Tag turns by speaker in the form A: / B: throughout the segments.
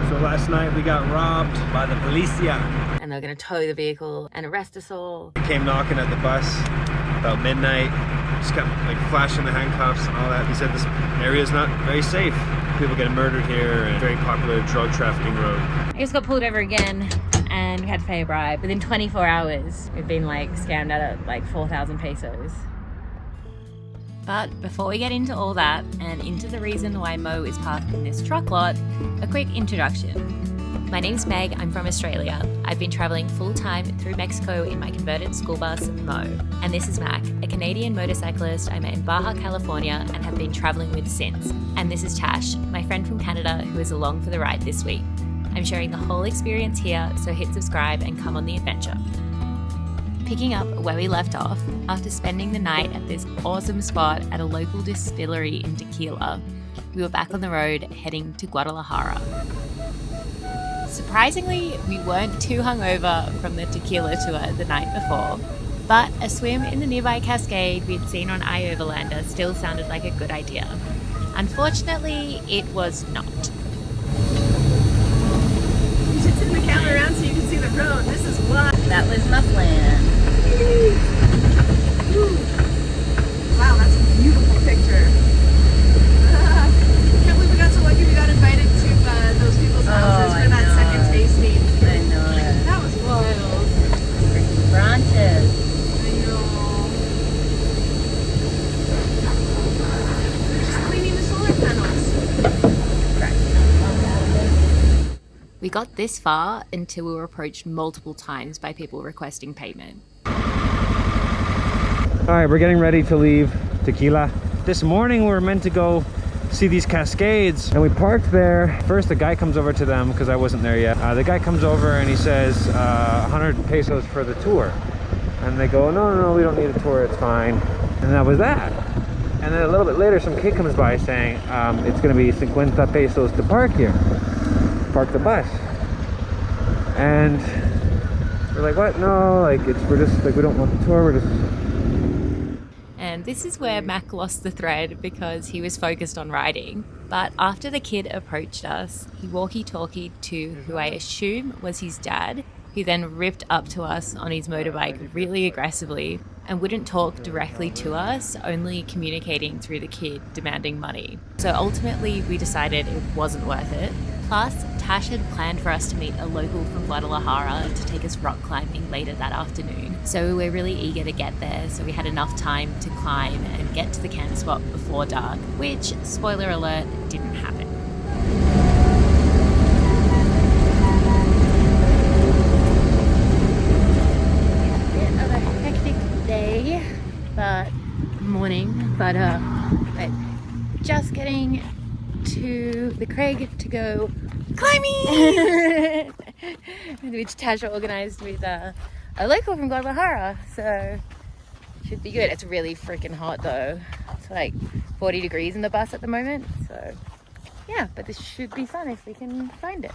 A: So last night we got robbed by the policia.
B: And they're going to tow the vehicle and arrest us all.
A: They came knocking at the bus about midnight. Just kept like flashing the handcuffs and all that. He said this area is not very safe. People get murdered here, and very popular drug trafficking road.
B: I just got pulled over again and we had to pay a bribe. Within 24 hours, we've been like scammed out of like 4,000 pesos. But before we get into all that and into the reason why Mo is parked in this truck lot, a quick introduction. My name's Meg, I'm from Australia. I've been travelling full-time through Mexico in my converted school bus, Mo. And this is Mac, a Canadian motorcyclist I met in Baja, California and have been travelling with since. And this is Tash, my friend from Canada who is along for the ride this week. I'm sharing the whole experience here, so hit subscribe and come on the adventure. Picking up where we left off, after spending the night at this awesome spot at a local distillery in Tequila, we were back on the road heading to Guadalajara. Surprisingly, we weren't too hungover from the tequila tour the night before, but a swim in the nearby cascade we'd seen on iOverlander still sounded like a good idea. Unfortunately, it was not.
C: You should turn the camera around so you can see the road. This is why.
B: That was my plan.
C: Wow, that's a beautiful picture. Can't believe we got so lucky we got invited to those people's houses for that second tasting.
B: I know.
C: That was wild.
B: Freaking branches.
C: I know. They're just cleaning the solar panels.
B: We got this far until we were approached multiple times by people requesting payment.
A: All right, we're getting ready to leave Tequila. This morning we were meant to go see these cascades and we parked there. First the guy comes over to them because I wasn't there yet. The guy comes over and he says 100 pesos for the tour. And they go, no, we don't need a tour, it's fine. And that was that. And then a little bit later some kid comes by saying it's gonna be 50 pesos to park here. Park the bus. And we're like, what? No, like we're just like, we don't want the tour, we're just...
B: And this is where Mac lost the thread because he was focused on riding. But after the kid approached us, he walkie-talkied to who I assume was his dad, who then ripped up to us on his motorbike really aggressively and wouldn't talk directly to us, only communicating through the kid demanding money. So ultimately we decided it wasn't worth it. Plus, Tash had planned for us to meet a local from Guadalajara to take us rock climbing later that afternoon. So we were really eager to get there, so we had enough time to climb and get to the camp spot before dark, which, spoiler alert, didn't happen. A bit of a hectic day, morning, but just getting to the crag to go climbing, which Tasha organised with a local from Guadalajara, so should be good. It's really freaking hot though. It's like 40 degrees in the bus at the moment, so yeah, but this should be fun if we can find it.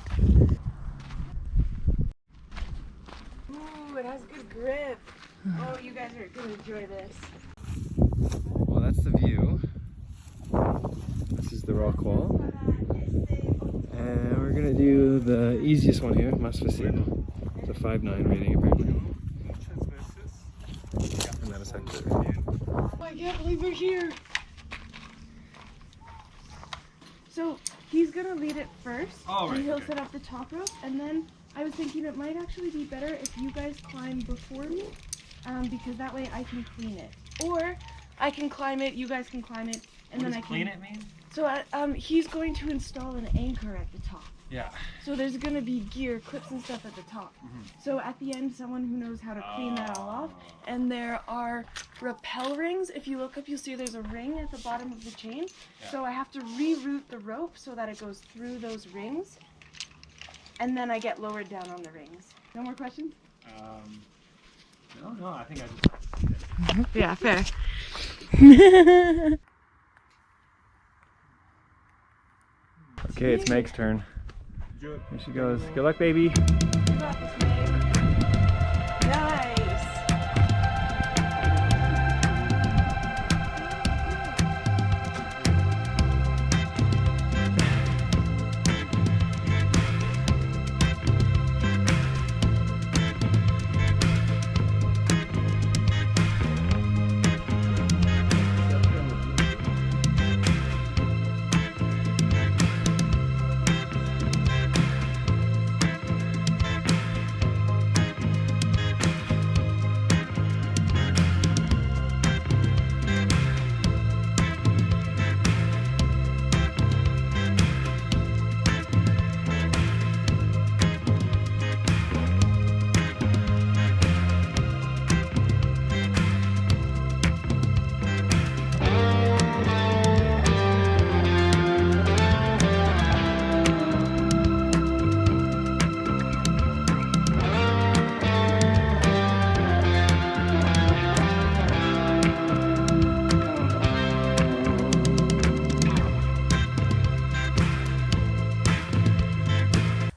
C: Ooh, it has good grip. Oh, you guys are gonna enjoy this.
A: Well, that's the view. This is the rock wall. And we're gonna do the easiest one here, más fácil. It's a 5.9 rating apparently. And that is actually.
C: Oh, I can't believe we're here. So he's gonna lead it first, and he'll set up the top rope, and then I was thinking it might actually be better if you guys climb before me, because that way I can clean it. Or I can climb it, you guys can climb it, and then I can
A: clean it mean?
C: So he's going to install an anchor at the top.
A: Yeah.
C: So there's going to be gear, clips and stuff at the top. So at the end, someone who knows how to clean that all off. And there are rappel rings. If you look up, you'll see there's a ring at the bottom of the chain. Yeah. So I have to reroute the rope so that it goes through those rings. And then I get lowered down on the rings. No more questions?
A: No, I think I just...
C: Yeah, fair.
A: Okay, it's Meg's turn. Here she goes. Good luck, baby.
C: You got this, Megg. Nice.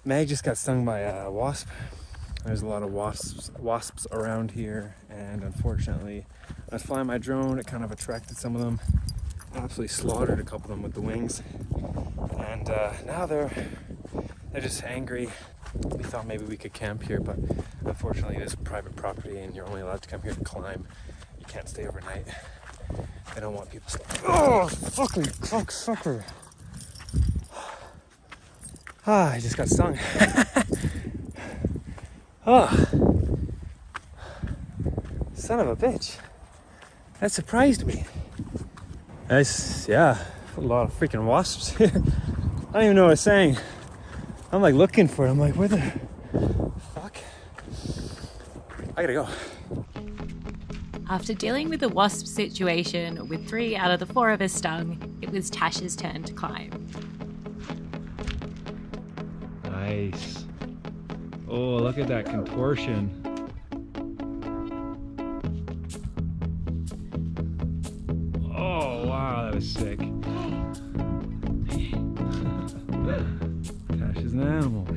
A: Meg just got stung by a wasp. There's a lot of wasps around here, and unfortunately, I was flying my drone, it kind of attracted some of them. Absolutely slaughtered a couple of them with the wings. And now they're just angry. We thought maybe we could camp here, but unfortunately it is private property and you're only allowed to come here to climb. You can't stay overnight. They don't want people staying. Oh, fucking cocksucker. Ah, I just got stung. Oh, son of a bitch. That surprised me. Yeah, a lot of freaking wasps here. I don't even know what I'm saying. I'm like looking for it. I'm like, where the fuck? I gotta go.
B: After dealing with the wasp situation with 3 out of the 4 of us stung, it was Tash's turn to climb.
A: Nice. Oh, look at that contortion. Oh, wow, that was sick. Tash is an animal.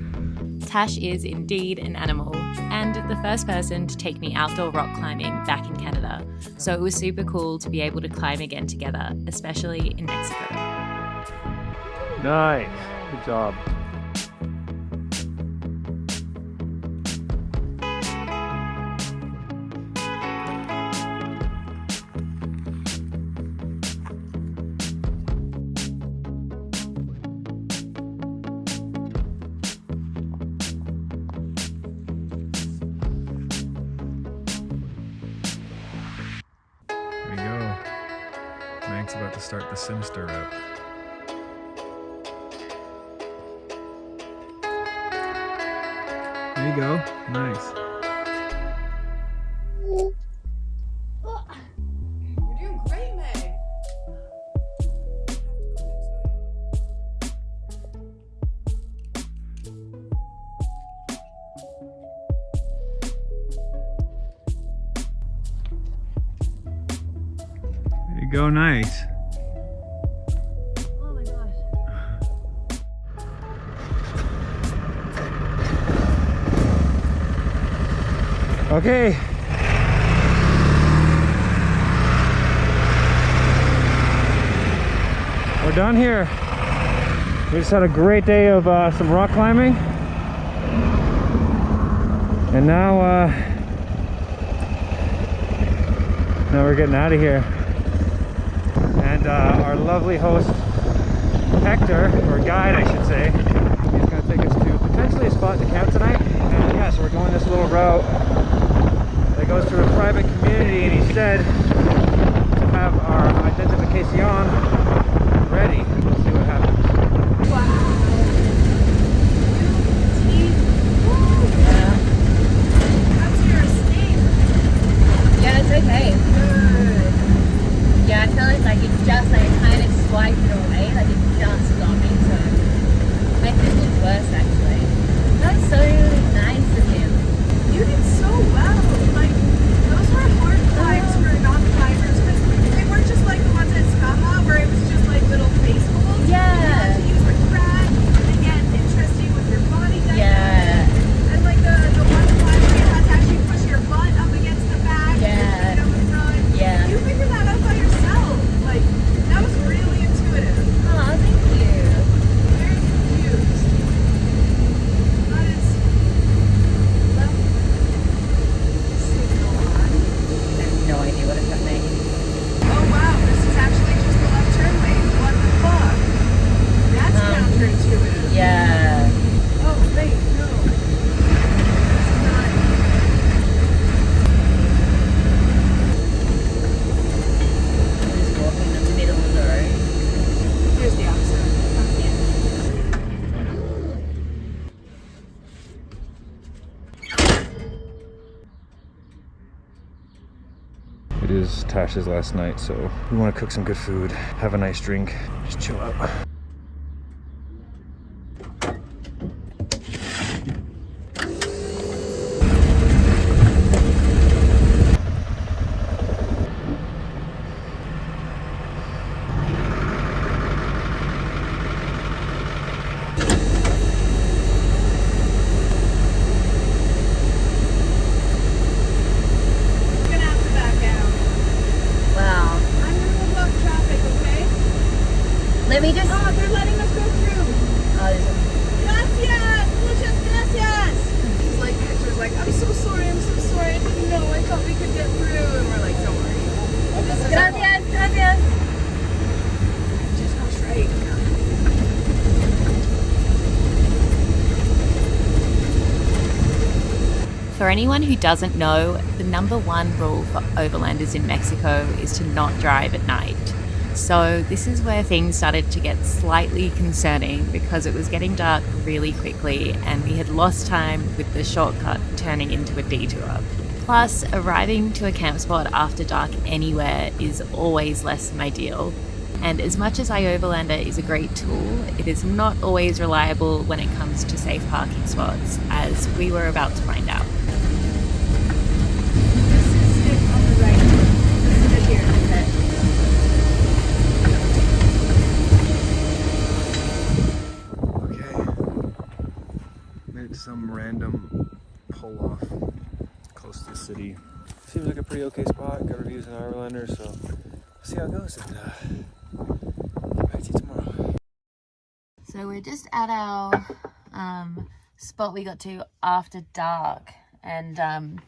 B: Tash is indeed an animal, and the first person to take me outdoor rock climbing back in Canada. So it was super cool to be able to climb again together, especially in Mexico.
A: Nice. Good job. There you go. Meg's about to start the Sinister route. There you go. Nice.
C: You're doing great, Meg.
A: There you go. Nice.
C: Oh my gosh.
A: Okay. We're done here. We just had a great day of some rock climbing. And now we're getting out of here. And our lovely host, Hector, or guide I should say, he's going to take us to potentially a spot to camp tonight. And yeah, so we're going this little route that goes through a private community, and he said to have our identification ready. We'll see what happens.
C: Wow. How's your escape?
D: Yeah, it's okay.
C: Good.
D: Yeah, I feel like it's just like kind of swiped it away, like it just got me, so it makes it look worse actually. That was so nice of him.
C: You did so well. Like, those were hard climbs for non-climbers because they weren't just like the ones at Skaha where it was just like little face holds.
D: Yeah.
C: You had to use the crack and get interesting with your body dynamics.
D: Yeah.
C: And like the one climb where you had to actually push your butt up against the back.
D: Yeah.
C: And the front.
D: Yeah.
C: You figured that out by yourself. Like, that was really intuitive.
D: Oh, thank you.
C: Very confused. That is left signal on.
D: I have no idea what it's happening.
C: Oh wow, this is actually just the left turn lane. What the fuck? That's counterintuitive.
D: Yeah.
C: Oh wait, no. It's not.
D: I'm just walking in the middle of the road.
C: Here's the opposite.
A: It is Tash's last night, so we want to cook some good food, have a nice drink, just chill out.
B: For anyone who doesn't know, the #1 rule for overlanders in Mexico is to not drive at night. So this is where things started to get slightly concerning because it was getting dark really quickly and we had lost time with the shortcut turning into a detour. Plus, arriving to a camp spot after dark anywhere is always less than ideal. And as much as iOverlander is a great tool, it is not always reliable when it comes to safe parking spots, as we were about to find out.
A: Some random pull off close to the city. Seems like a pretty okay spot. Got reviews in Overlander, so we'll see how it goes and get back to you tomorrow.
B: So we're just at our spot we got to after dark, and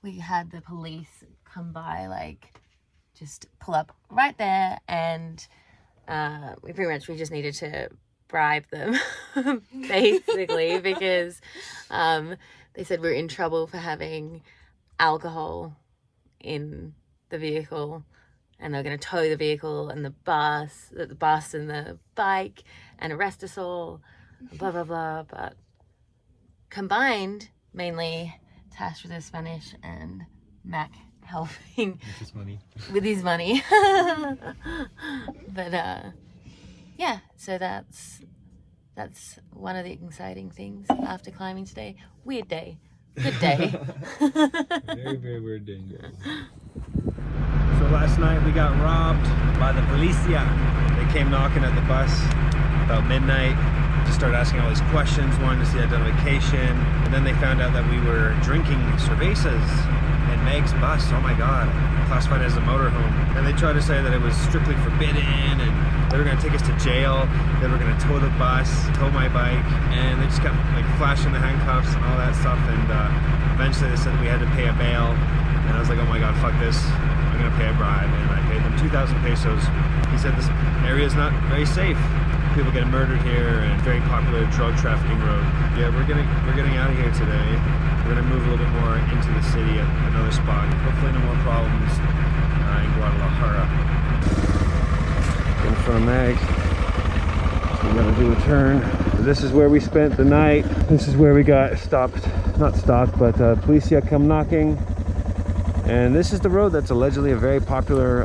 B: we had the police come by, like just pull up right there, and we just needed to bribe them basically because they said we're in trouble for having alcohol in the vehicle, and they're going to tow the vehicle and the bus and the bike and arrest us all, blah blah blah. But combined, mainly Tash with her Spanish and Mac helping with his money but yeah, so that's one of the exciting things after climbing today. Weird day, good day.
A: Very, very weird day. So last night we got robbed by the policia. They came knocking at the bus about midnight. Just started asking all these questions, wanted to see identification, and then they found out that we were drinking cervezas in Megg's bus. Oh my god, classified as a motorhome. And they tried to say that it was strictly forbidden and they were going to take us to jail. They were going to tow the bus, tow my bike, and they just kept like flashing the handcuffs and all that stuff. And eventually they said we had to pay a bail, and I was like, oh my god, fuck this, I'm going to pay a bribe. And I paid them 2,000 pesos. He said this area is not very safe. People get murdered here, and very popular drug trafficking road. Yeah, we're getting out of here today. We're gonna move a little bit more into the city at another spot. Hopefully no more problems in Guadalajara. In front of Megg. So we gotta do a turn. This is where we spent the night. This is where we got stopped. Not stopped, but policia come knocking. And this is the road that's allegedly a very popular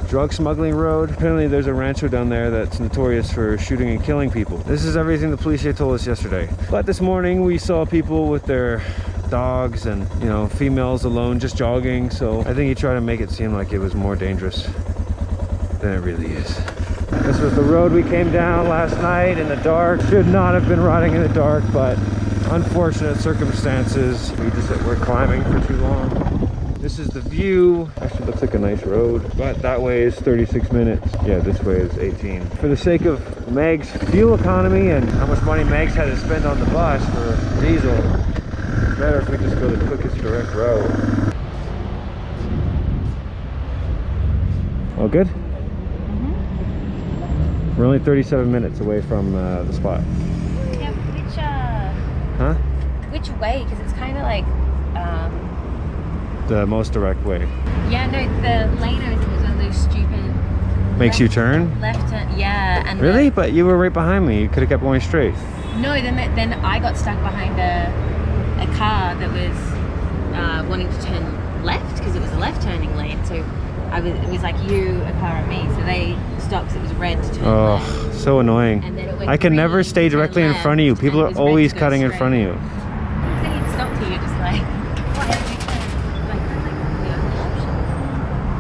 A: drug smuggling road. Apparently there's a rancho down there that's notorious for shooting and killing people. This is everything the police told us yesterday. But this morning we saw people with their dogs and, you know, females alone just jogging. So I think he tried to make it seem like it was more dangerous than it really is. This was the road we came down last night in the dark. Should not have been riding in the dark, but unfortunate circumstances. We're climbing for too long. This is the view. Actually looks like a nice road, but that way is 36 minutes. Yeah, this way is 18. For the sake of Megg's fuel economy and how much money Megg's had to spend on the bus for diesel, it's better if we just go the quickest direct route. All good? Mm-hmm. We're only 37 minutes away from the spot.
B: Yeah,
A: which
B: way? Because it's kind of like
A: the most direct way.
B: Yeah, no, the lane I think was one of those stupid
A: makes you turn?
B: Left turn, yeah. And
A: really? But you were right behind me. You could have kept going straight.
B: No, then I got stuck behind a car that was wanting to turn left because it was a left turning lane. So it was like you, a car, and me. So they stopped. It was red to turn left.
A: Oh, so annoying.
B: And then it went
A: I can never stay directly in front of you. People are always cutting in front of you.
B: So you'd stopped here, just like,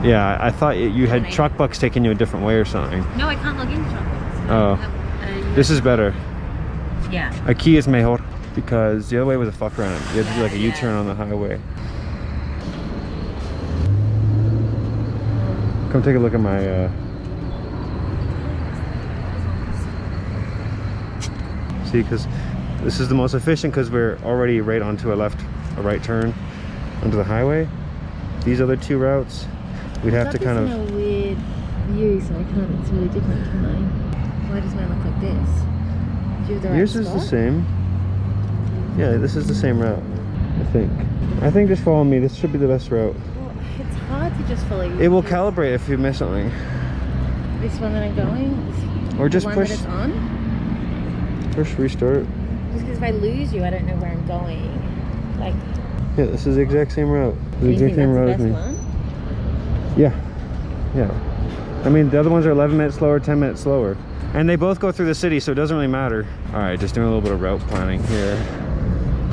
A: yeah, I thought you had truck bucks taking you a different way or something.
B: No, I can't log into truck bucks.
A: Oh, this is better.
B: Yeah.
A: Aquí es mejor because the other way was a fuck around. You had to do like a U-turn on the highway. Come take a look at my see, because this is the most efficient because we're already right onto a right turn onto the highway. These other two routes, we'd have to kind of...
B: It's in a weird view, so I can't, it's really different to mine. Why does mine look like this? Do you have the right
A: Yours
B: spot?
A: is the same. Yeah, this is the same route. I think just follow me. This should be the best route.
B: Well, it's hard to just follow you.
A: It will calibrate if you miss something.
B: This one that I'm going?
A: Or just
B: the one
A: push.
B: That it's on?
A: Push restart.
B: Just because if I lose you, I don't know where I'm going. Like,
A: Yeah, this is the exact same route.
B: do you think that's the best
A: me.
B: one?
A: Yeah. I mean, the other ones are 11 minutes slower, 10 minutes slower. And they both go through the city, so it doesn't really matter. All right, just doing a little bit of route planning here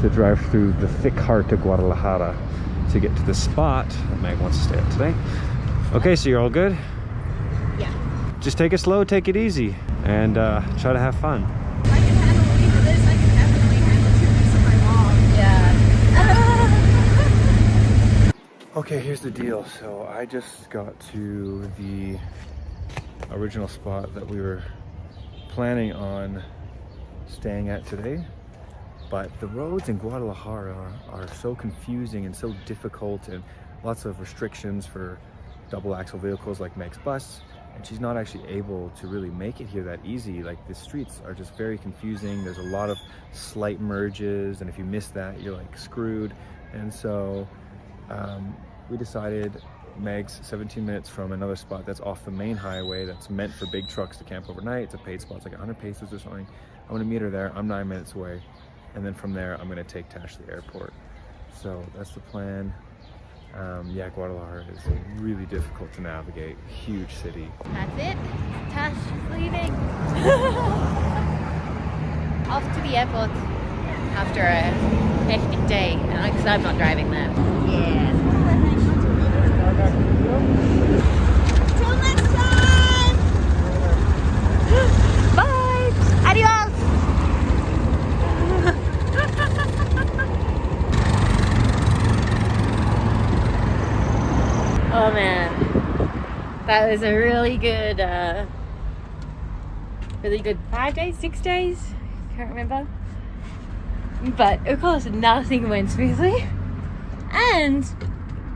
A: to drive through the thick heart of Guadalajara to get to the spot that Meg wants to stay at today. Okay, so you're all good?
B: Yeah.
A: Just take it slow, take it easy, and try to have fun.
C: I can handle a week of this. I can definitely handle 2 weeks of my mom.
B: Yeah.
A: Okay, here's the deal. So I just got to the original spot that we were planning on staying at today, but the roads in Guadalajara are so confusing and so difficult, and lots of restrictions for double axle vehicles like Meg's bus, and she's not actually able to really make it here that easy. Like, the streets are just very confusing. There's a lot of slight merges, and if you miss that, you're like screwed. And so we decided Meg's 17 minutes from another spot that's off the main highway that's meant for big trucks to camp overnight. It's a paid spot, it's like 100 pesos or something. I'm gonna meet her there. I'm 9 minutes away, and then from there I'm gonna take Tash to the airport. So that's the plan. Yeah, Guadalajara is really difficult to navigate. Huge city.
B: That's it. Tash is leaving. Off to the airport after a hectic day, because I'm not driving there. Yeah. Till next time! Bye! Adios! Oh man, that was a really good 5 days, 6 days, can't remember. But of course nothing went smoothly, and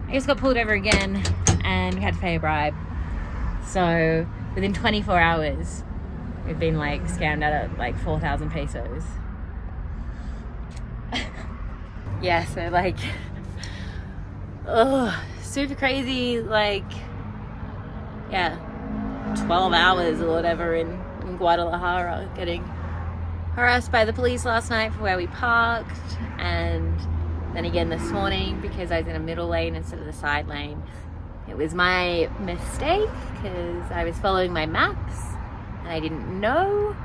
B: I just got pulled over again and we had to pay a bribe. So within 24 hours we've been like scammed out of like 4,000 pesos. Yeah, so like, oh, super crazy, like, yeah, 12 hours or whatever in Guadalajara, getting harassed by the police last night for where we parked, and then again this morning because I was in a middle lane instead of the side lane. It was my mistake because I was following my maps and I didn't know,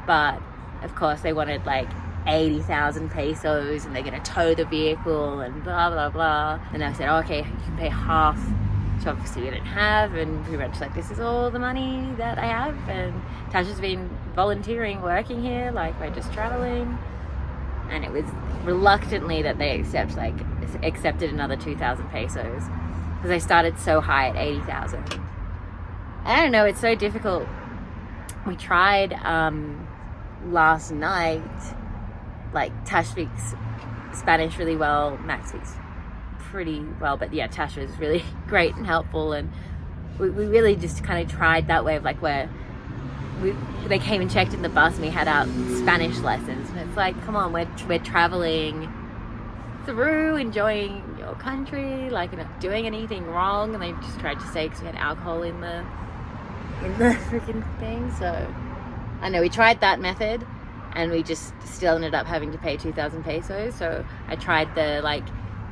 B: but of course they wanted like 80,000 pesos and they're going to tow the vehicle and blah blah blah, and I said, oh, okay, you can pay half, which obviously we didn't have, and we were just like, this is all the money that I have, and Tasha's been volunteering working here, like we're just traveling, and it was reluctantly that they accepted another 2,000 pesos because I started so high at 80,000. I don't know, it's so difficult. We tried last night. Like, Tash speaks Spanish really well, Max speaks pretty well, but yeah, Tash was really great and helpful, and we really just kind of tried that way of like where they came and checked in the bus and we had our Spanish lessons, and it's like, come on, we're traveling through, enjoying your country, like you're not doing anything wrong, and they just tried to say because we had alcohol in the freaking thing. So I know we tried that method and we just still ended up having to pay 2,000 pesos. So I tried the like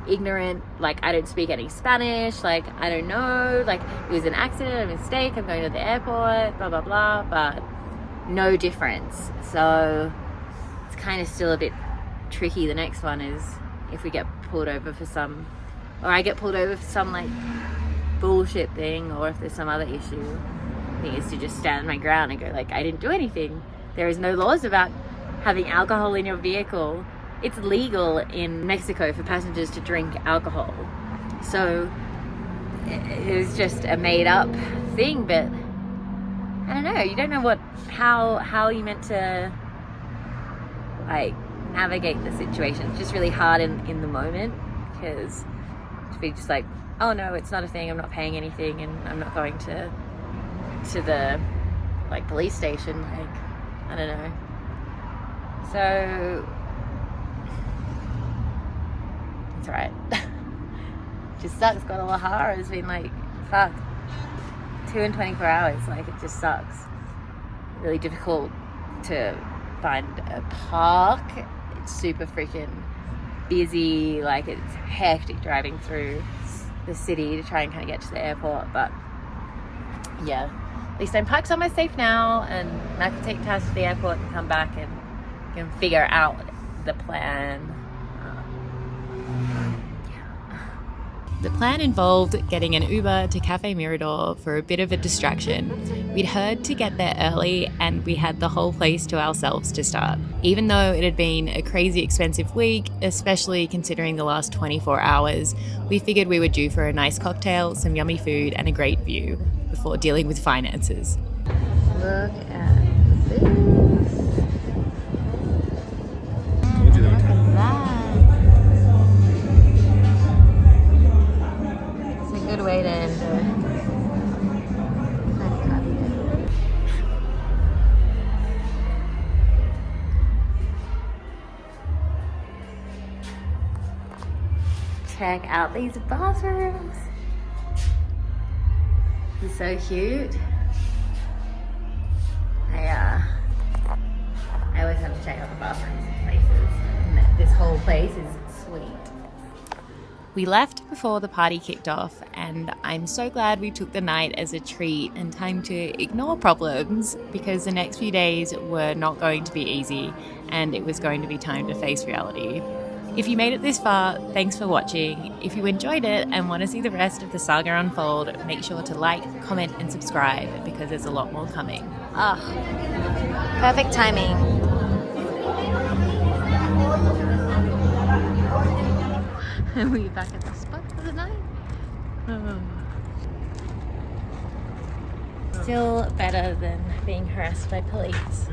B: ignorant, like I don't speak any Spanish, like I don't know, like it was an accident, a mistake, I'm going to the airport, blah blah blah, but no difference. So it's kind of still a bit tricky. The next one is if we get pulled over for some, or I get pulled over for some like bullshit thing, or if there's some other issue, I think is to just stand my ground and go like, I didn't do anything. There is no laws about having alcohol in your vehicle. It's legal in Mexico for passengers to drink alcohol. So it was just a made up thing, but I don't know, you don't know how you meant to like navigate the situation. It's just really hard in the moment, because to be just like, oh no, it's not a thing, I'm not paying anything, and I'm not going to the like police station, like I don't know. So
D: That's right. Just sucks. Guadalajara has been like, fuck, 2 and 24 hours. Like, it just sucks. Really difficult to find a park. It's super freaking busy. Like, it's hectic driving through the city to try and kind of get to the airport. But yeah, at least I'm parked somewhere safe now, and I can take Taz to the airport and come back and can figure out the plan.
B: The plan involved getting an Uber to Cafe Mirador for a bit of a distraction. We'd heard to get there early and we had the whole place to ourselves to start. Even though it had been a crazy expensive week, especially considering the last 24 hours, we figured we were due for a nice cocktail, some yummy food and a great view before dealing with finances.
D: Look at this. Look at that. Good way to end check out these bathrooms. It's so cute. I always have to check out the bathrooms in places, and this whole place is sweet.
B: We left before the party kicked off, and I'm so glad we took the night as a treat and time to ignore problems, because the next few days were not going to be easy and it was going to be time to face reality. If you made it this far, thanks for watching. If you enjoyed it and want to see the rest of the saga unfold, make sure to like, comment and subscribe, because there's a lot more coming.
D: Perfect timing. And we're back at the spot for the night. Still better than being harassed by police.